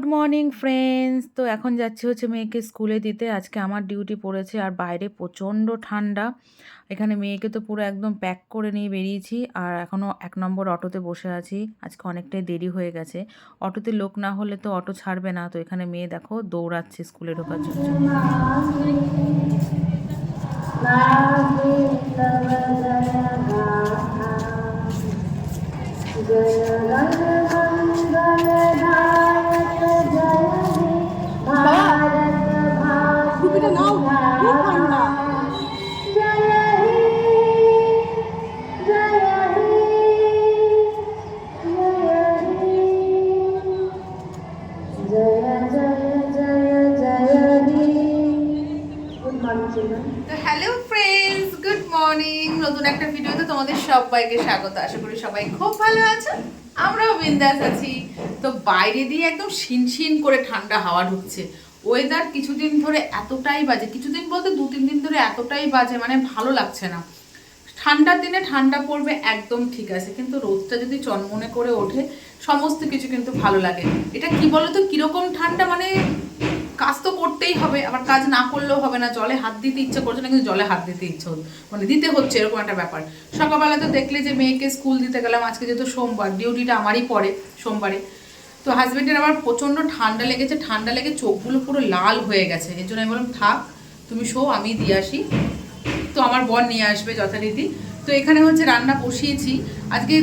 Good morning friends. তো এখন যাচ্ছি হচ্ছে মেয়েকে স্কুলে দিতে। আজকে আমার ডিউটি পড়েছে আর বাইরে প্রচণ্ড ঠান্ডা। এখানে মেয়েকে তো পুরো একদম প্যাক করে নিয়ে বেরিয়েছি আর এখনও 1 নম্বর অটোতে বসে আছি। আজকে অনেকটাই দেরি হয়ে গেছে। অটোতে লোক না হলে তো অটো ছাড়বে না। তো এখানে মেয়ে দেখো দৌড়াচ্ছে স্কুলে ঢোকার জন্য। টুপিটা নাও, খুব ঠান্ডা। তো হ্যালো ফ্রেন্ডস, গুড মর্নিং। নতুন একটা ভিডিওতে তোমাদের সবাইকে স্বাগত। আশা করি সবাই খুব ভালো আছো, আমরাও বিন্দাস আছি। তো বাইরে দিয়ে একদম শিনশিন করে ঠান্ডা হাওয়া ঢুকছে। ওয়েদার কিছুদিন ধরে এতটাই বাজে, কিছুদিন বলতে 2-3 দিন ধরে এতটাই বাজে, মানে ভালো লাগছে না। ঠান্ডার দিনে ঠান্ডা পড়বে একদম ঠিক আছে, কিন্তু রোদটা যদি চনমনে করে ওঠে সমস্ত কিছু কিন্তু ভালো লাগে। এটা কি বলতো, কিরকম ঠান্ডা, মানে কাজ তো করতেই হবে, আবার কাজ না করলেও হবে না। জলে হাত দিতে ইচ্ছা করছে না, কিন্তু জলে হাত দিতে ইচ্ছে মানে দিতে হচ্ছে, এরকম একটা ব্যাপার। সকালবেলা তো দেখলে যে মেয়েকে স্কুল দিতে গেলাম, আজকে যেহেতু সোমবার, ডিউটিটা আমারই পড়ে সোমবারে। তো হাজবেন্ডের আবার প্রচণ্ড ঠান্ডা লেগেছে, ঠান্ডা লেগে চোখগুলো পুরো লাল হয়ে গেছে। এর জন্য আমি বললাম থাক, তুমি শো, আমি দিয়ে আসি। তো আমার বর নিয়ে আসবে যথারীতি। তো এখানে হচ্ছে রান্না বসিয়েছি। আজকে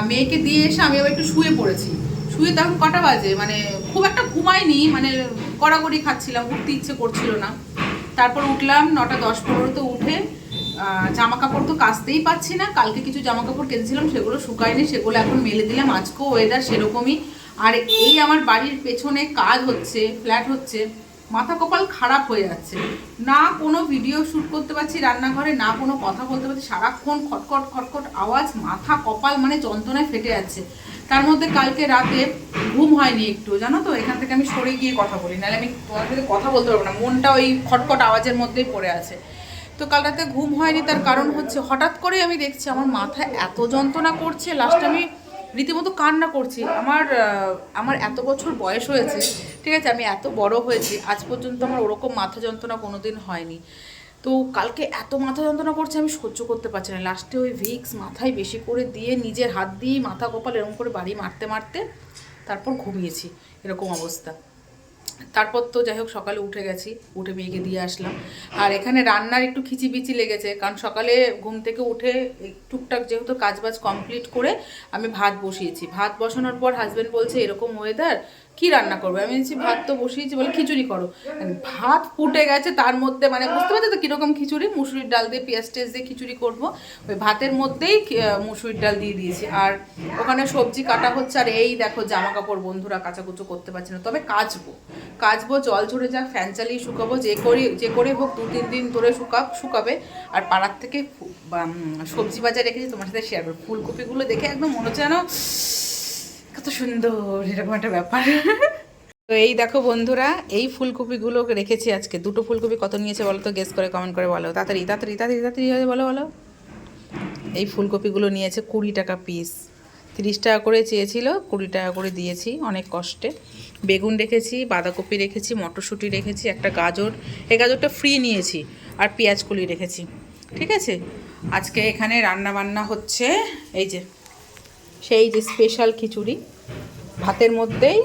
মেয়েকে দিয়ে এসে আমি আবার একটু শুয়ে পড়েছি। শুয়ে তখন কটা বাজে, মানে খুব একটা ঘুমাইনি, মানে কড়াকড়ি খাচ্ছিলাম, উঠতে ইচ্ছে করছিল না। তারপর উঠলাম 9:10-15 উঠে জামা কাপড় তো কাচতেই পাচ্ছি না। কালকে কিছু জামা কাপড় কেচেছিলাম, সেগুলো শুকায়নি, সেগুলো এখন মেলে দিলাম। আজকেও ওয়েদার সেরকমই। আর এই আমার বাড়ির পেছনে কাজ হচ্ছে, ফ্ল্যাট হচ্ছে, মাথা কপাল খারাপ হয়ে যাচ্ছে। না কোনো ভিডিও শ্যুট করতে পারছি রান্নাঘরে, না কোনো কথা বলতে পারছি, সারাক্ষণ খটখট খটখট আওয়াজ, মাথা কপাল মানে যন্ত্রণায় ফেটে যাচ্ছে। তার মধ্যে কালকে রাতে ঘুম হয়নি একটু, জানো তো। এখান থেকে আমি সরে গিয়ে কথা বলি, নাহলে আমি তোমার সাথে কথা বলতে পারবো না, মনটা ওই খটখট আওয়াজের মধ্যেই পড়ে আছে। তো কাল রাতে ঘুম হয়নি, তার কারণ হচ্ছে হঠাৎ করে আমি দেখছি আমার মাথায় এত যন্ত্রণা করছে, লাস্টে আমি রীতিমতো কান্না করছি। আমার এত বছর বয়স হয়েছে, ঠিক আছে, আমি এত বড় হয়েছি, আজ পর্যন্ত আমার ওরকম মাথা যন্ত্রণা কোনোদিন হয়নি। তো কালকে এত মাথা যন্ত্রণা করছে, আমি সহ্য করতে পারছি না। লাস্টে ওই ভিক্স মাথায় বেশি করে দিয়ে নিজের হাত দিয়ে মাথা কপাল এরকম করে বাড়ি মারতে মারতে তারপর ঘুমিয়েছি, এরকম অবস্থা। তারপর তো যাই হোক সকালে উঠে গেছি, উঠে মেয়েকে দিয়ে আসলাম। আর এখানে রান্নার একটু খিচিবিচি লেগেছে, কারণ সকালে ঘুম থেকে উঠে টুকটাক যেহেতু কাজবাজ কমপ্লিট করে আমি ভাত বসিয়েছি। ভাত বসানোর পর হাজব্যান্ড বলছে এরকম ওয়েদার কি রান্না করবে। আমি বলছি ভাত তো বসিয়েছি, বলে খিচুড়ি করো। ভাত ফুটে গেছে, তার মধ্যে মানে বুঝতে পারছো তো কীরকম খিচুড়ি, মুসুরির ডাল দিয়ে পেঁয়াজ টেস্ট দিয়ে খিচুড়ি করবো। ওই ভাতের মধ্যেই মুসুরির ডাল দিয়ে দিয়েছি, আর ওখানে সবজি কাটা হচ্ছে। আর এই দেখো জামা কাপড় বন্ধুরা কাচাকুচো করতে পারছি না, তবে কাচবো, জল ঝরে যাক, ফ্যান চালিয়ে শুকাবো, যে করে হোক 2-3 দিন ধরে শুকাবে। আর পাড়ার থেকে সবজি বাজার রেখেছি, তোমার সাথে শেয়ার করবো। ফুলকপিগুলো দেখে একদম মনে হচ্ছে যেন কত সুন্দর, এরকম একটা ব্যাপার। তো এই দেখো বন্ধুরা, এই ফুলকপিগুলো রেখেছি আজকে। 2টো ফুলকপি কত নিয়েছে বলো তো, গেস করে কমেন্ট করে বলো, তাড়াতাড়ি তাড়াতাড়ি তাড়াতাড়ি তাড়াতাড়ি বলো। এই ফুলকপিগুলো নিয়েছে 20 টাকা পিস। 30 টাকা করে চেয়েছিল, 20 টাকা করে দিয়েছি অনেক কষ্টে। বেগুন রেখেছি, বাঁধাকপি রেখেছি, মটরশুঁটি রেখেছি, একটা গাজর, এই গাজরটা ফ্রি নিয়েছি, আর পেঁয়াজ কলি রেখেছি। ঠিক আছে, আজকে এখানে রান্না বান্না হচ্ছে এই যে সেই যে স্পেশাল খিচুড়ি। ভাতের মধ্যেই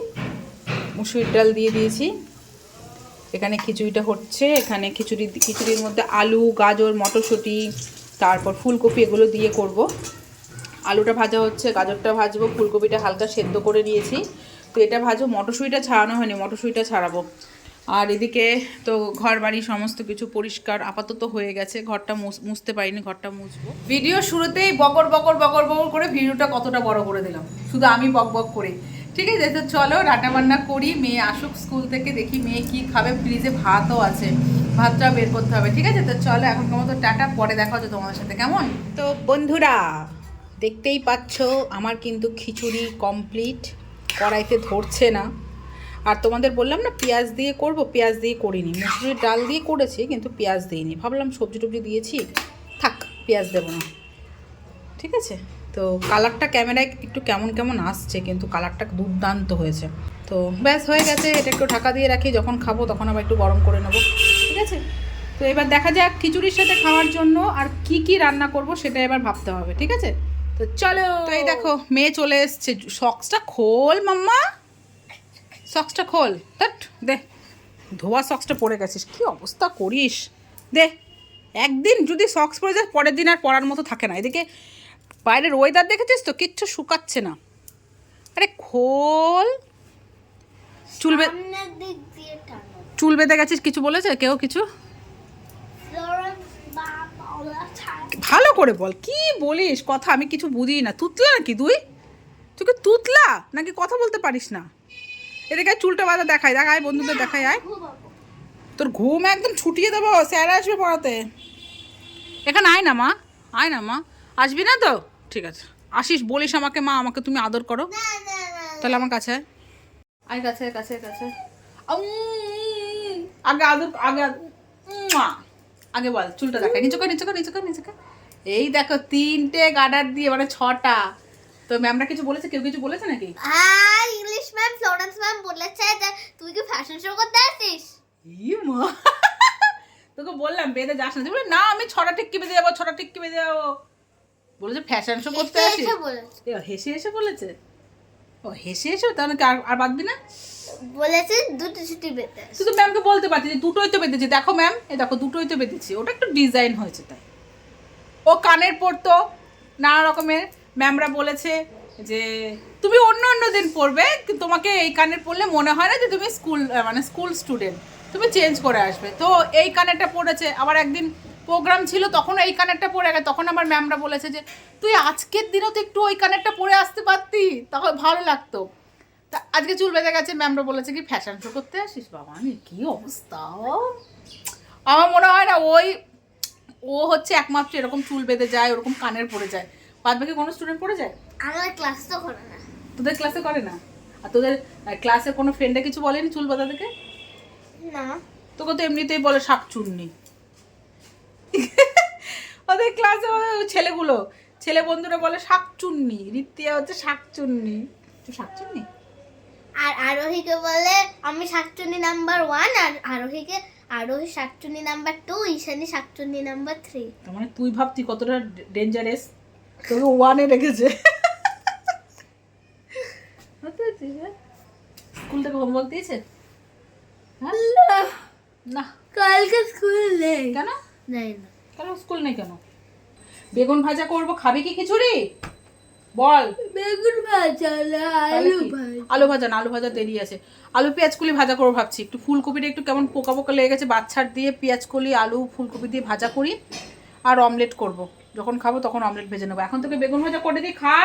মুসুরির ডাল দিয়ে দিয়েছি, এখানে খিচুড়িটা হচ্ছে। এখানে খিচুড়ির মধ্যে আলু, গাজর, মটরশুঁটি, তারপর ফুলকপি এগুলো দিয়ে করব। আলুটা ভাজা হচ্ছে, গাজরটা ভাজবো, ফুলকপিটা হালকা সেদ্ধ করে নিয়েছি। তো এটা ভাজবো, মটরশুঁটিটা ছাড়ানো হয়নি, মটরশুঁটিটা ছাড়াবো। আর এদিকে তো ঘর বাড়ি সমস্ত কিছু পরিষ্কার আপাতত হয়ে গেছে, ঘরটা মুছতে পারিনি, ঘরটা মুছবো। ভিডিও শুরুতেই বকর বকর বকর বকর করে ভিডিওটা কতটা বড় করে দিলাম, শুধু আমি বক বক করে। ঠিক আছে, তো চলো রান্না বান্না করি, মেয়ে আসুক স্কুল থেকে, দেখি মেয়ে কি খাবে। ফ্রিজে ভাতও আছে, ভাতটা বের করতে হবে। ঠিক আছে, তো চলো এখনকার মতো টাটা, পরে দেখা হচ্ছে তোমাদের সাথে, কেমন? তো বন্ধুরা দেখতেই পাচ্ছ আমার কিন্তু খিচুড়ি কমপ্লিট, কড়াইতে ধরছে না। আর তোমাদের বললাম না পেঁয়াজ দিয়ে করব, পেঁয়াজ দিয়ে করিনি, মুসুরির ডাল দিয়ে করেছি কিন্তু পেঁয়াজ দিইনি। ভাবলাম সবজি টবজি দিয়েছি, থাক পেঁয়াজ দেবো না। ঠিক আছে, তো তো কালারটা ক্যামেরায় একটু কেমন কেমন আসছে, কিন্তু কালারটা দুর্দান্ত হয়েছে। তো ব্যাস হয়ে গেছে, এটা একটু ঢাকা দিয়ে রাখি, যখন খাবো তখন আবার একটু গরম করে নেবো, ঠিক আছে? তো এবার দেখা যাক খিচুড়ির সাথে খাওয়ার জন্য আর কি কি রান্না করব সেটা এবার ভাবতে হবে, ঠিক আছে? তো চলো। তো এই দেখো মেয়ে চলে এসছে। সক্সটা খোল মাম্মা, সক্সটা খোল। দ্যাট দে, ধোয়া সক্সটা পরে গেছিস, কি অবস্থা করিস, দে। একদিন যদি সক্স পরে যায় পরের দিন আর পরার মতো থাকে না। এদিকে বাইরের ওয়েদার দেখেছিস তো, কিচ্ছু শুকাচ্ছে না। আরে খোল। চুল বেঁধে গেছিস, কিছু বলেছে কেউ কিছু? ভালো করে বল, কি বলিস কথা, আমি কিছু বুঝি না। তুতলা নাকি তুই? তোকে তুতলা নাকি কথা বলতে পারিস না? এদিকে চুলটা বাঁধা দেখাই, দেখায় বন্ধুদের দেখাই। আয়, তোর ঘুম একদম ছুটিয়ে দেবো, স্যার আসবে পড়াতে। এখানে আয় না মা, আয় না মা। আসবি না তো? ঠিক আছে, আসিস বলিস আমাকে, মা আমাকে তুমি আদর করো, তাহলে আমার কাছে আয়, কাছে কাছে কাছে। আগে আদর, আগে আগে বল, চুলটা দেখাই, নিচে কর নিচে কর নিচে কর নিচে কর। এই দেখো 3টে গার্ডার দিয়ে, মানে 6টা। তো ম্যামরা কিছু বলেছে, কেউ কিছু বলেছে নাকি? হ্যাঁ, ইংলিশ ম্যাম, ফ্লোরেন্স ম্যাম বলেছে যে তুই কি ফ্যাশন শো করতে আসিস। ই মা, তোকে বললাম বেঁধে যাস না, বলে না আমি 6টা টিক্কি বেঁধে যাবো, 6টা টিক্কি বেঁধে যাবো। বলেছে ফ্যাশন শো করতে আসিস। হেসে হেসে বলেছে। ও হেসে হেসে, তাহলে কি আর বাঁধবি না? বলেছে দুটো ছুটি বেঁধে। তুই তো ম্যামকে বলতে পারছিস যে দুটোই তো বেঁধেছি, দেখো ম্যাম, এই দেখো দুটোই তো বেঁধেছি, ওটা একটু ডিজাইন হয়েছে তাই। ও কানের পরতো নানা রকমের, ম্যামরা বলেছে যে তুমি অন্য অন্য দিন পরবে, কিন্তু তোমাকে এই কানের পরলে মনে হয় না যে তুমি স্কুল স্টুডেন্ট, তুমি চেঞ্জ করে আসবে। তো এই কানেরটা পরেছে, আবার একদিন প্রোগ্রাম ছিল তখন এই কানেরটা পরে গেছে, তখন আমার ম্যামরা বলেছে যে তুই আজকের দিনও তো একটু ওই কানেরটা পরে আসতে পারতি, তখন ভালো লাগতো। তা আজকে চুল বেঁধে গেছে, ম্যামরা বলেছে কি ফ্যাশন শো করতে আসিস। বাবা আমি কি অবস্থা, আমার মনে হয় না ও হচ্ছে একমাত্র এরকম চুল বেঁধে যায়, ওরকম কানের পরে যায়, বাদ বাকি কোনো স্টুডেন্ট পরে যায়? আমার ক্লাস তো করে না। তোদের ক্লাসে করে না? আর তোদের ক্লাসে কোনো ফ্রেন্ডে কিছু বলেনি চুল বাঁধা থেকে? না, তোকে তো এমনিতেই বলে শাক চুন্নি। ওদের ক্লাসে ছেলেগুলো, ছেলে বন্ধুরা বলে শাক চুন্নি, রিতিয়া হচ্ছে শাক চুন্নি। তুই শাক চুন্নি? আর আরোহীকে বলে আমি শাকচুন্নি নাম্বার 1, আর আরোহী শাকচুন্নি নাম্বার 2, ঈশানী শাকচুন্নি নাম্বার 3। তার মানে তুই ভাবতি কতটা ডেঞ্জারাস, তোকে 1-এ রেখেছে। স্কুল থেকে হোমওয়ার্ক দিয়েছে? না, কালকে স্কুল নেই। কেন? নেই না। কেন স্কুল নেই কেন? বেগুন ভাজা করবো, খাবি কি খিচুড়ি? বল। বেগুন ভাজা না, আলু ভাজা। আলু ভাজা না, আলু ভাজা দেরি আছে। আলু পেঁয়াজকলি ভাজা করবো ভাবছি, একটু ফুলকপিটা একটু কেমন পোকা পোকা লেগে গেছে, বাচ্চার দিয়ে পেঁয়াজকলি আলু ফুলকপি দিয়ে ভাজা করি, আর অমলেট করব। যখন খাবো তখন অমলেট ভেজে নেবো। এখন তোকে বেগুন ভাজা করে দিই, খা,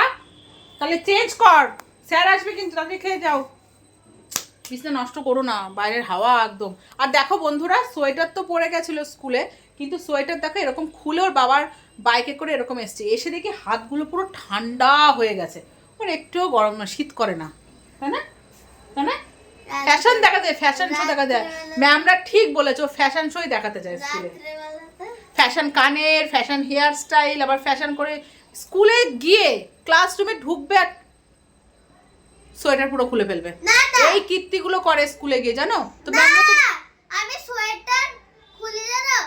তাহলে চেঞ্জ কর, স্যার আসবে কিন্তু, তাড়াতাড়ি খেয়ে যাও। বিছনা নষ্ট করো না, বাইরের হাওয়া একদম। আর দেখো বন্ধুরা, সোয়েটার তো পরে গেছিলো স্কুলে, কিন্তু সোয়েটার দেখো এরকম খুলে ওর বাবার বাইকে করে এরকম এসছে, এসে দেখি হাতগুলো পুরো ঠান্ডা হয়ে গেছে। ওর একটুও গরম না, শীত করে না, তাই না? তাই না? ফ্যাশন দেখা যায়, ফ্যাশন শো দেখা যায়। ম্যামরা ঠিক বলেছে, ও ফ্যাশন শোই দেখাতে যায় স্কুলে। ফ্যাশন কানের, ফ্যাশন হেয়ার স্টাইল, আবার ফ্যাশন করে স্কুলে গিয়ে ক্লাসরুমে ঢুকবে আর সোয়েটার পুরো খুলে ফেলবে। এই কীর্তিগুলো করে স্কুলে গিয়ে, জানো তো? আমি সোয়েটার খুলি, জানো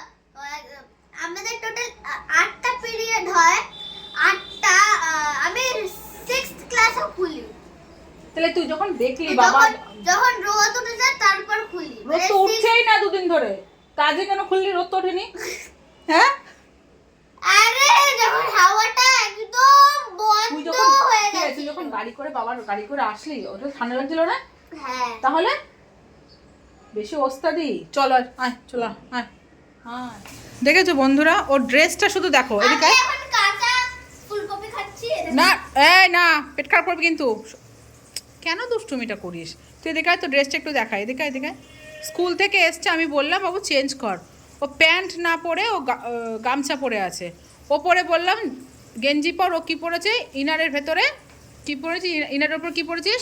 আমাদের টোটাল 8টা পিরিয়ড হয়, 8টা, আমি 6th ক্লাসে খুলি। তাহলে তুই যখন দেখলি বাবা, যখন রোদ উঠে যায় তারপর খুলি। রোদ তো উঠছেই না দুদিন ধরে, কাজে কেন খুললি? রোদ তো ওঠেনি। হ্যাঁ, আরে যখন হাওয়াটা একদম বন্ধ হয়ে গেছে, তুই যখন গাড়ি করে বাবার গাড়ি করে আসলি, ওটা ঠান্ডা লাগছিল না? হ্যাঁ। তাহলে বেশি ওস্তাদি। চলো আয়, চলো আয়। হ্যাঁ, দেখেছো বন্ধুরা, ওর ড্রেসটা শুধু দেখো। এদিকে এখন কাঁচা ফুলকপি খাচ্ছি। না, এই না, পেট খারাপ করবে কিন্তু। কেন দুষ্টুমিটা করিস তুই? এদিকে তো ড্রেসটা একটু দেখা, এদিকে এদিকে। স্কুল থেকে এসছে, আমি বললাম বাবু চেঞ্জ কর, ও প্যান্ট না পরে ও গামছা পরে আছে। ও পরে বললাম গেঞ্জি পর, ও কী পরেছে ইনারের ভেতরে, কী পরেছি ইনারের ওপর কী পরেছিস?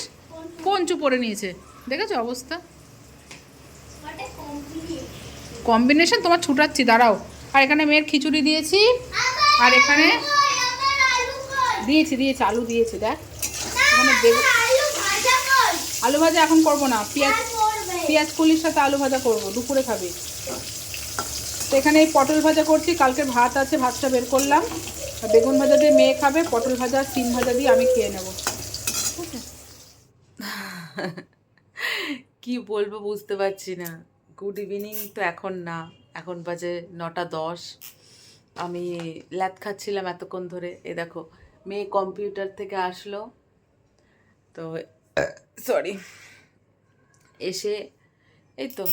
পঞ্চু পরে নিয়েছে। দেখেছো অবস্থা, কম্বিনেশন। তোমার ছুটাচ্ছি, দাঁড়াও। আর এখানে মেয়ের খিচুড়ি দিয়েছি, আর এখানে দিয়েছি আলু দিয়েছি দেখ এখানে আলু ভাজা এখন করবো না, পেঁয়াজ কলির সাথে আলু ভাজা করবো, দুপুরে খাবি। তো এখানে এই পটল ভাজা করছি, কালকে ভাত আছে, ভাতটা বের করলাম। বেগুন ভাজা দিয়ে মেয়ে খাবে, পটল ভাজা সিম ভাজা দিয়ে আমি খেয়ে নেব। কি বলবো বুঝতে পারছি না। গুড ইভিনিং তো এখন না, এখন বাজে 9:10। আমি ল্যাদ খাচ্ছিলাম এতক্ষণ ধরে। এ দেখো মেয়ে কম্পিউটার থেকে আসলো, তো সরি, এসে এই তো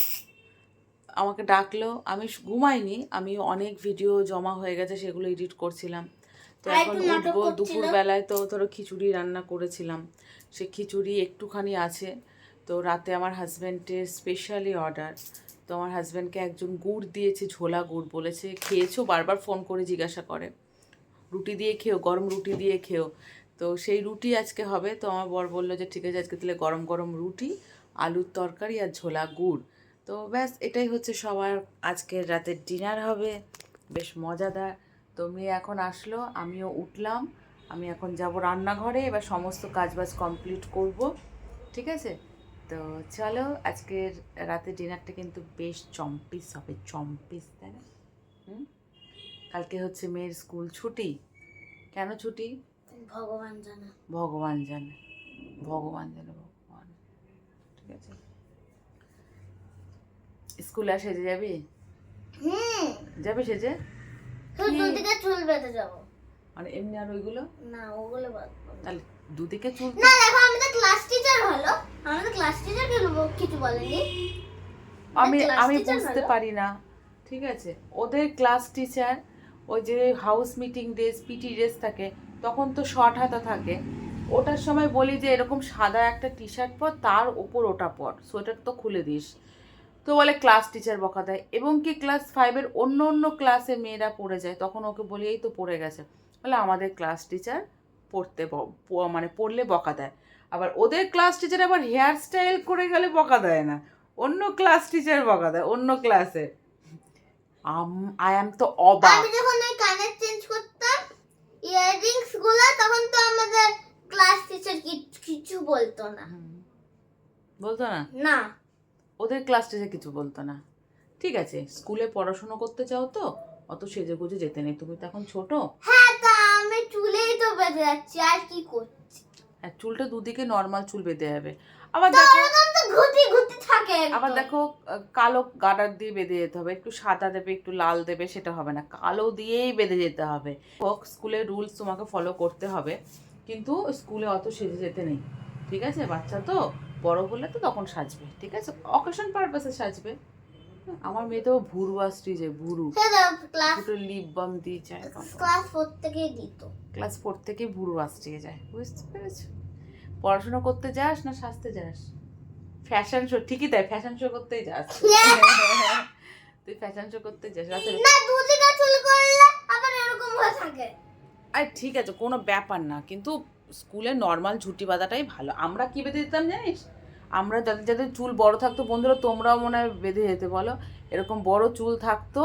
আমাকে ডাকলো। আমি ঘুমাইনি, আমি অনেক ভিডিও জমা হয়ে গেছে, সেগুলো এডিট করছিলাম। তো এখন উঠবো। দুপুরবেলায় তো ধরো খিচুড়ি রান্না করেছিলাম, সে খিচুড়ি একটুখানি আছে। তো রাতে আমার হাজব্যান্ডের স্পেশালি অর্ডার, তো আমার হাজব্যান্ডকে একজন গুড় দিয়েছে, ঝোলা গুড়, বলেছে খেয়েছো, বারবার ফোন করে জিজ্ঞাসা করে রুটি দিয়ে খেও, গরম রুটি দিয়ে খেও। তো সেই রুটি আজকে হবে। তো আমার বর বললো যে ঠিক আছে আজকে তাহলে গরম গরম রুটি, আলুর তরকারি আর ঝোলা গুড়। তো ব্যাস এটাই হচ্ছে সবার আজকের রাতের ডিনার হবে, বেশ মজাদার। তো মেয়ে এখন আসলো, আমিও উঠলাম, আমি এখন যাব রান্নাঘরে, এবার সমস্ত কাজবাজ কমপ্লিট করব, ঠিক আছে? তো চলো আজকের রাতের ডিনারটা কিন্তু বেশ চম্পিস হবে, চম্পিস, তাই না? কালকে হচ্ছে মেয়ের স্কুল ছুটি। কেন ছুটি ভগবান জানে, ভগবান জানে, ভগবান জানে, ভগবান। ঠিক আছে, স্কুলে আর সেজে যাবি? যাবে সেজে? দুদিকে চুল বেঁধে যাবো। মানে এমনি আর ওইগুলো না, ওগুলো বাঁধবো না। তাহলে দুদিকে চুল? না দেখো, আমি তো ক্লাস টিচার হলো, আমাদের ক্লাস টিচার কিছু বলেনি। আমি বুঝতে পারি না, ঠিক আছে? ওদের ক্লাস টিচার ওই যে house meeting dress, PT dress থাকে, তখন তো শর্ট হাতা থাকে। ওটার সময় বলি যে এরকম সাদা একটা টি শার্ট পর, তার উপর ওটা পর, সোয়েটার তো খুলে দিস। তো বলে ক্লাস টিচার বকা দেয়। এবং কি ক্লাস 5-এর অন্য ক্লাসে মেয়েরা পড়ে যায়, তখন ওকে বলি এই তো পড়ে গেছে, বলে আমাদের ক্লাস টিচার মানে পড়লে বকা দেয়। আবার ওদের ক্লাস টিচার আবার হেয়ার স্টাইল করে গেলে বকা দেয় না, অন্য ক্লাস টিচার বকা দেয় অন্য ক্লাসে। আই এম তো অবাক। আমি যখন ওই কানের চেঞ্জ করতাম ইয়াররিংস গুলো, তখন তো আমাদের ক্লাস টিচার কিছু বলতো না। বলতো না? না, ওদের ক্লাস টিচার কিছু বলতো না। ঠিক আছে, স্কুলে পড়াশোনা করতে চাও তো অত সেজে গুজে যেতে নেই, তুমি তো এখন ছোট। হ্যাঁ, তা আমি চুলেই তো বেঁধে যাচ্ছি, আর কি করছি? হ্যাঁ, চুলটা দুদিকে নর্মাল চুল বেঁধে যাবে। আবার দেখো ঘুটি ঘুটি থাকে, আবার দেখো কালো গার্ডার দিয়ে বেঁধে যেতে হবে, একটু সাদা দেবে একটু লাল দেবে, সেটা হবে না, কালো দিয়েই বেঁধে যেতে হবে। স্কুলের রুলস তোমাকে ফলো করতে হবে, কিন্তু স্কুলে অত সেজে যেতে নেই, ঠিক আছে? বাচ্চা তো, বড় হলে তো তখন সাজবে, ঠিক আছে? অকেশন পারপাসে সাজবে। আমার মেয়ে তো ভুরু আসছে, যে ভুরু, দুটো লিপ বাম দিয়ে যায়, ক্লাস 4 থেকেই দিত। ক্লাস 4 থেকে ভুরু আসছে যায়, বুঝতে পেরেছো? পড়াশোনা করতে যাস না সাজতে যাস? ফ্যাশন শো, ঠিকই তাই, ফ্যাশন শো করতেই যাস তুই, ফ্যাশন শো করতে যাস রাতে না, দুদিকে চুল করলে আবার এরকম হয়ে থাকে। আরে ঠিক আছে, কোনো ব্যাপার না, কিন্তু স্কুলে নর্মাল ঝুটি বাঁধাটাই ভালো। আমরা কি বেঁধে দিতাম জানিস? আমরা যাদের যাদের চুল বড় থাকতো, বন্ধুরা তোমরাও মনে হয় বেঁধে যেতে, বলো এরকম বড় চুল থাকতো,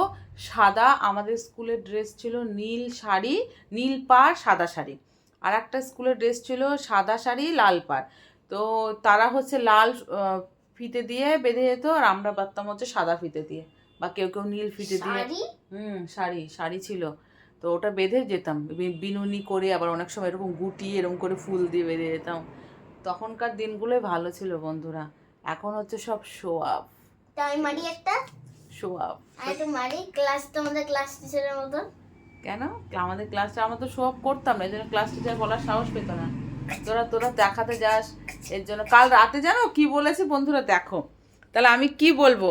সাদা, আমাদের স্কুলের ড্রেস ছিল নীল শাড়ি, নীল পাড় সাদা শাড়ি, আর একটা স্কুলের ড্রেস ছিল সাদা শাড়ি লাল পাড়। তো তারা হচ্ছে লাল ফিতে দিয়ে বেঁধে যেত, আর আমরা বাঁধতাম হচ্ছে সাদা ফিতে দিয়ে, বা কেউ কেউ নীল ফিতে দিয়ে। শাড়ি ছিল, তো ওটা বেঁধে যেতাম বিনুনি করে, আবার অনেক সময় এরকম গুটি এরকম করে ফুল দিয়ে বেঁধে যেতাম। তখনকার দিনগুলোই ভালো ছিল বন্ধুরা, এখন হচ্ছে সব শো আপ। তাই মারি একটা শো আপ, আর একটু মারি ক্লাস, তোমাদের ক্লাস টিচারের মতো। কেন? আমাদের ক্লাসটা আমরা তো শো আপ করতাম না, এই জন্য ক্লাস টিচার বলার সাহস পেত না। তোরা দেখাতে যাস, এর জন্য কাল রাতে জানো কি বলেছে বন্ধুরা, দেখো তাহলে আমি কি বলবো,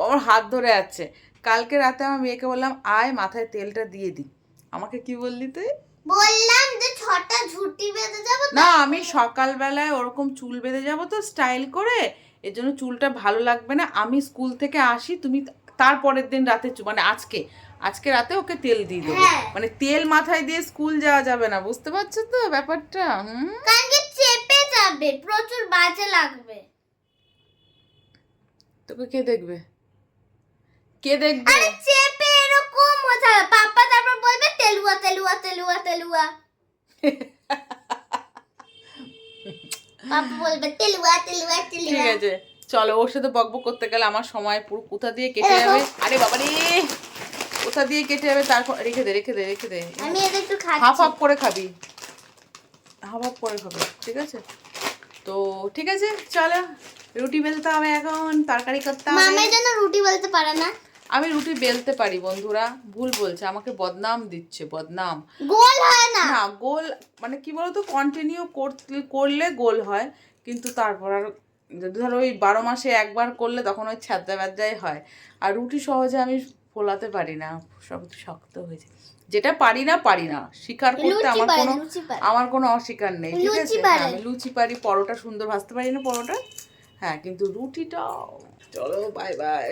আমার হাত ধরে আছে। কালকে রাতে আমার মেয়েকে বললাম আয় মাথায় তেলটা দিয়ে দিই, আমাকে কি বললি তুই? বললাম যে 6টা ঝুটি বেঁধে যাব। না, আমি সকালবেলায় ওরকম চুল বেঁধে যাব তো স্টাইল করে, এর জন্য চুলটা ভালো লাগবে না, আমি স্কুল থেকে আসি, তুমি তারপরের দিন রাতে মানে আজকে রাতে ওকে তেল দিয়ে দেবো। মানে তেল মাথায় দিয়ে স্কুল যাওয়া যাবে না, বুঝতে পারছো তো ব্যাপারটা? কারণ কি চেপে যাবে, প্রচুর বাজে লাগবে। তোকে কে দেখবে? কে দেখবে? আরে চেপে এরকম মজা, পাপা তারপর বলবে তেলুয়া তেলুয়া তেলুয়া তেলুয়া। পাপা বলবে তেলুয়া তেলুয়া ঠিক তেলুয়া। আছে চলো, ওর সাথে বকবক করতে গেলে আমার সময় পুরো কোথা দিয়ে কেটে যাবে। আরে বাবা রে, কোথা দিয়ে কেটে যাবে। তারপর রেখে দে রেখে দে রেখে দে, আমি এটা একটু হাফ খাচ্ছি। হাফ করে খাবি, হাফ হাফ করে খাবি, ঠিক আছে? তো ঠিক আছে চলো, রুটি বেলতে হবে এখন, তরকারি করতে হবে। মামাই যেন রুটি বলতে পারে না। আমি রুটি বেলতে পারি বন্ধুরা, ভুল বলছে, আমাকে বদনাম দিচ্ছে, বদনাম। গোল হয় না। না গোল মানে কি বলতো, কন্টিনিউ করলে গোল হয়, কিন্তু তারপর আর যদি ধরো ওই 12 মাসে একবার করলে তখন ওই ছ্যাঁদা ব্যাদাই হয়। আর রুটি সহজে আমি ফোলাতে পারি না, সব শক্ত হয়েছে। যেটা পারি না স্বীকার করতে লুচি আমার পারে, কোনো লুচি পারে। আমার কোনো অস্বীকার নেই, ঠিক লুচি আছে? পারে। হ্যাঁ, আমি লুচি পারি, পরোটা সুন্দর ভাজতে পারি না পরোটা, হ্যাঁ, কিন্তু রুটিটা। চলো বাই বাই।